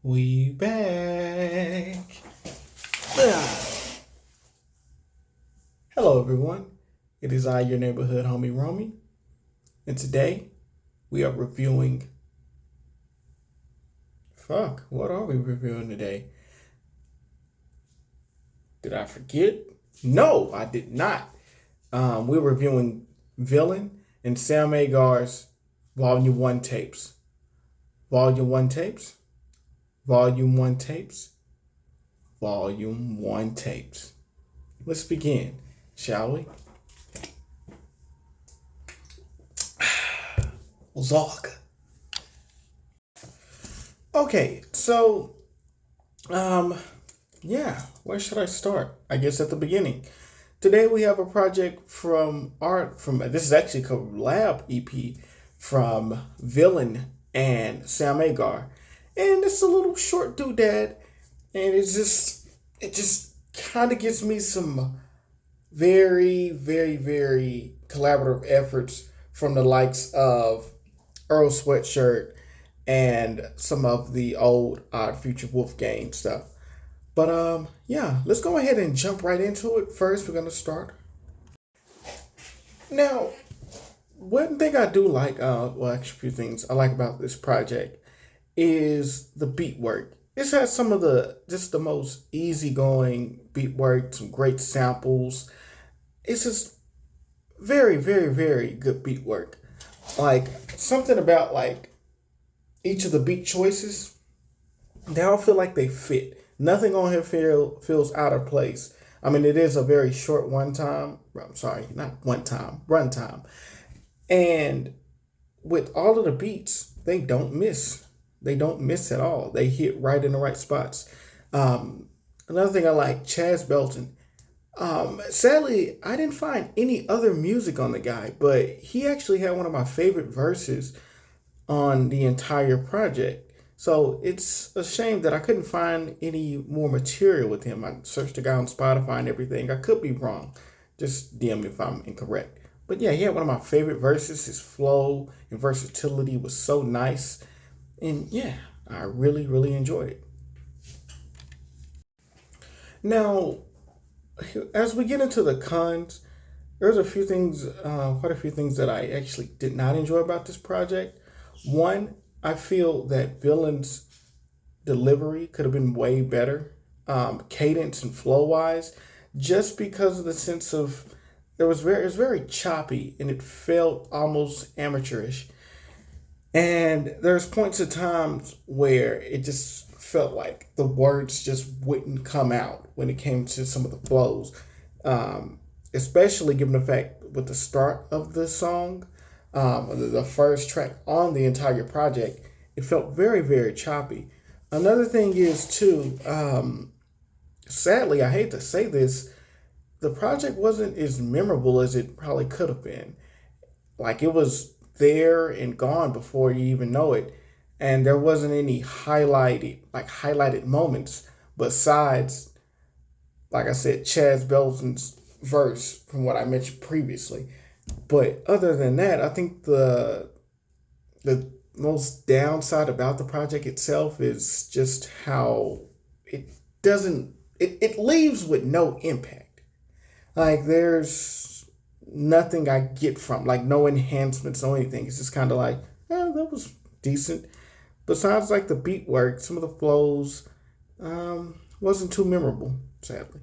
We back. Ah. Hello everyone. It is I, your neighborhood homie Romy. And today we are reviewing what are we reviewing today? Did I forget? No, I did not. We're reviewing Vi11an and Sam AGAR's Volume 1 tapes. Volume 1 tapes. Volume 1 tapes. Volume 1 tapes. Let's begin, shall we? Zog. Okay, so, where should I start? I guess at the beginning. Today we have a project this is actually a collab EP from Vi11an and Sam AGAR. And it's a little short doodad, and it just kind of gives me some very, very, very collaborative efforts from the likes of Earl Sweatshirt and some of the old Odd Future Wolfgang stuff. But let's go ahead and jump right into it. First, we're gonna start. Now, one thing I do like, actually a few things I like about this project is the beat work. This has some of the most easygoing beat work, some great samples. It's just very, very, very good beat work. Like something about like each of the beat choices, they all feel like they fit. Nothing on here feels out of place. I mean, it is a very short runtime. And with all of the beats, they don't miss. They don't miss at all. They hit right in the right spots. Another thing I like, Chaz Belton. Sadly, I didn't find any other music on the guy, but he actually had one of my favorite verses on the entire project. So it's a shame that I couldn't find any more material with him. I searched the guy on Spotify and everything. I could be wrong. Just DM me if I'm incorrect. But yeah, he had one of my favorite verses. His flow and versatility was so nice. And yeah, I really, really enjoyed it. Now, as we get into the cons, there's quite a few things that I actually did not enjoy about this project. One, I feel that Vi11an's delivery could have been way better, cadence and flow wise, just because of the sense of it was very choppy and it felt almost amateurish. And there's points of times where it just felt like the words just wouldn't come out when it came to some of the flows, especially given the fact with the start of the song, the first track on the entire project, it felt very, very choppy. Another thing is too, sadly, I hate to say this, the project wasn't as memorable as it probably could have been. Like it was there and gone before you even know it. And there wasn't any highlighted moments besides, like I said, Chaz Belton's verse from what I mentioned previously. But other than that, I think the most downside about the project itself is just how it leaves with no impact. Like there's nothing I get from, like no enhancements or anything. It's just kind of like, that was decent. Besides like the beat work, some of the flows wasn't too memorable, sadly.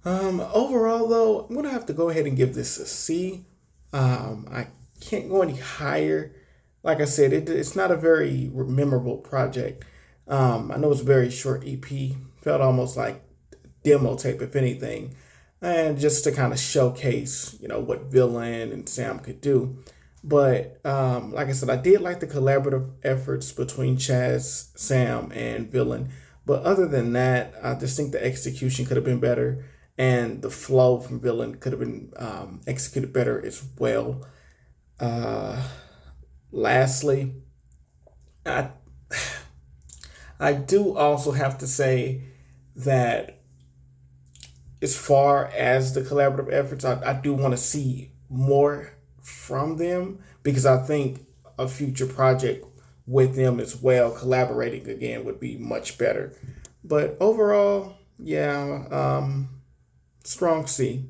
Overall though, I'm gonna have to go ahead and give this a C. I can't go any higher. Like I said, it's not a very memorable project. I know it's a very short EP. Felt almost like demo tape, if anything, and just to kind of showcase, what Vi11an and Sam could do. But like I said, I did like the collaborative efforts between Chaz, Sam, and Vi11an. But other than that, I just think the execution could have been better, and the flow from Vi11an could have been executed better as well. Lastly, I do also have to say that as far as the collaborative efforts, I do want to see more from them, because I think a future project with them as well, collaborating again, would be much better. But overall, yeah, strong C.